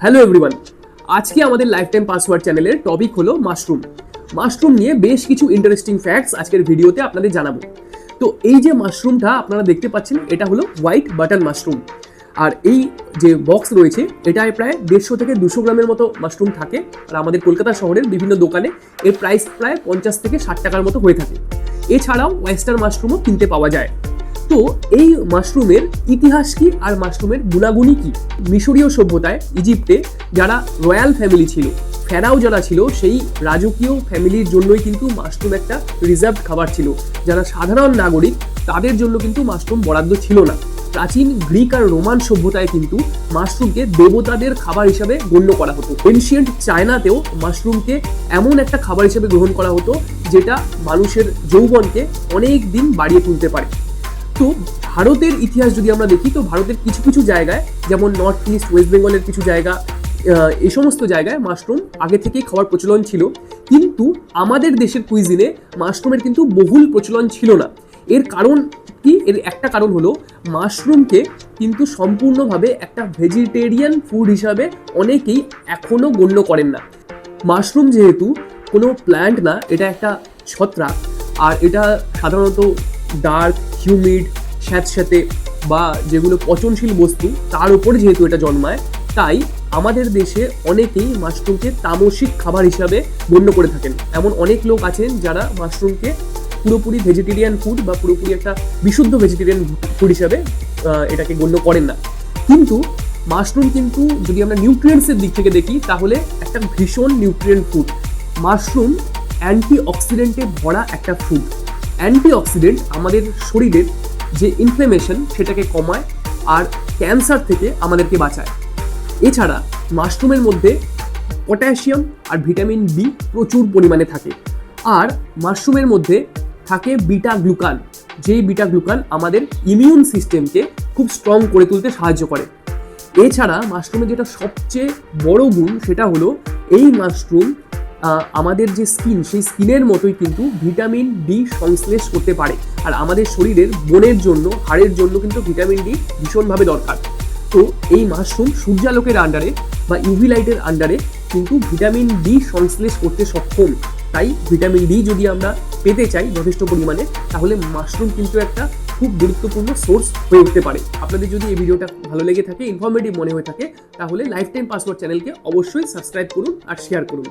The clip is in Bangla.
হ্যালো এভরিওয়ান, আজকে আমাদের লাইফ টাইম পাসওয়ার্ড চ্যানেলের টপিক হলো মাশরুম। মাশরুম নিয়ে বেশ কিছু ইন্টারেস্টিং ফ্যাক্টস আজকের ভিডিওতে আপনাদের জানাবো। তো এই যে মাশরুমটা আপনারা দেখতে পাচ্ছেন, এটা হলো হোয়াইট বাটন মাশরুম। আর এই যে বক্স রয়েছে, এটায় প্রায় 150 থেকে 200 গ্রামের মতো মাশরুম থাকে। আর আমাদের কলকাতা শহরের বিভিন্ন দোকানে এর প্রাইস প্রায় 50 থেকে 60 টাকার মতো হয়ে থাকে। এছাড়াও ওয়েস্টার্ন মাশরুমও কিনতে পাওয়া যায়। তো এই মাশরুমের ইতিহাস কি আর মাশরুমের গুণাগুণই কি? মিশরীয় সভ্যতায় ইজিপ্টে যারা রয়্যাল ফ্যামিলি ছিল, ফেরাও যারা ছিল, সেই রাজকীয় ফ্যামিলির জন্যই কিন্তু মাশরুম একটা রিজার্ভ খাবার ছিল। যারা সাধারণ নাগরিক তাদের জন্য কিন্তু মাশরুম বরাদ্দ ছিল না। প্রাচীন গ্রিক আর রোমান সভ্যতায় কিন্তু মাশরুমকে দেবতাদের খাবার হিসাবে গণ্য করা হতো। এনশিয়েন্ট চায়নাতেও মাশরুমকে এমন একটা খাবার হিসেবে গ্রহণ করা হতো যেটা মানুষের যৌবনকে অনেক দিন বাড়িয়ে তুলতে পারে। তো ভারতের ইতিহাস যদি আমরা দেখি, তো ভারতের কিছু কিছু জায়গায়, যেমন নর্থ ইস্ট, ওয়েস্ট বেঙ্গলের কিছু জায়গা, এই সমস্ত জায়গায় মাশরুম আগে থেকেই খাওয়ার প্রচলন ছিল। কিন্তু আমাদের দেশের কুইজিনে মাশরুমের কিন্তু বহুল প্রচলন ছিল না। এর কারণ কি? এর একটা কারণ হলো মাশরুমকে কিন্তু সম্পূর্ণভাবে একটা ভেজিটেরিয়ান ফুড হিসাবে অনেকেই এখনও গণ্য করেন না। মাশরুম যেহেতু কোনো প্ল্যান্ট না, এটা একটা ছত্রাক, আর এটা সাধারণত ডার্ক, হিউমিড, স্যাঁতস্যাঁতে বা যেগুলো পচনশীল বস্তু তার উপরে যেহেতু এটা জন্মায়, তাই আমাদের দেশে অনেকেই মাশরুমকে তামসিক খাবার হিসাবে গণ্য করে থাকেন। এমন অনেক লোক আছেন যারা মাশরুমকে পুরোপুরি ভেজিটেরিয়ান ফুড বা পুরোপুরি একটা বিশুদ্ধ ভেজিটেরিয়ান ফুড হিসাবে এটাকে গণ্য করেন না। কিন্তু মাশরুম কিন্তু যদি আমরা নিউট্রিয়েন্টসের দিক থেকে দেখি, তাহলে একটা ভীষণ নিউট্রিয়েন্ট ফুড। মাশরুম অ্যান্টি অক্সিডেন্টে ভরা একটা ফুড। অ্যান্টিঅক্সিডেন্ট আমাদের শরীরের যে ইনফ্লেমেশন সেটাকে কমায় আর ক্যান্সার থেকে আমাদেরকে বাঁচায়। এছাড়া মাশরুমের মধ্যে পটাশিয়াম আর ভিটামিন বি প্রচুর পরিমাণে থাকে। আর মাশরুমের মধ্যে থাকে বিটা গ্লুকান, যেই বিটা গ্লুকান আমাদের ইমিউন সিস্টেমকে খুব স্ট্রং করে তুলতে সাহায্য করে। এছাড়া মাশরুমের যেটা সবচেয়ে বড় গুণ, সেটা হলো এই মাশরুম আমাদের যে স্কিন, সেই স্কিনের মতোই কিন্তু ভিটামিন ডি সংশ্লেষ করতে পারে। আর আমাদের শরীরের বোনের জন্য, হাড়ের জন্য কিন্তু ভিটামিন ডি ভীষণভাবে দরকার। তো এই মাশরুম সূর্যালোকের আন্ডারে বা ইউভি লাইটের আন্ডারে কিন্তু ভিটামিন ডি সংশ্লেষ করতে সক্ষম। তাই ভিটামিন ডি যদি আমরা পেতে চাই যথেষ্ট পরিমাণে, তাহলে মাশরুম কিন্তু একটা খুব গুরুত্বপূর্ণ সোর্স হয়ে উঠতে পারে। আপনাদের যদি এই ভিডিওটা ভালো লেগে থাকে, ইনফরমেটিভ মনে হয়ে থাকে, তাহলে লাইফ টাইম পাসওয়ার্ড চ্যানেলকে অবশ্যই সাবস্ক্রাইব করুন আর শেয়ার করুন।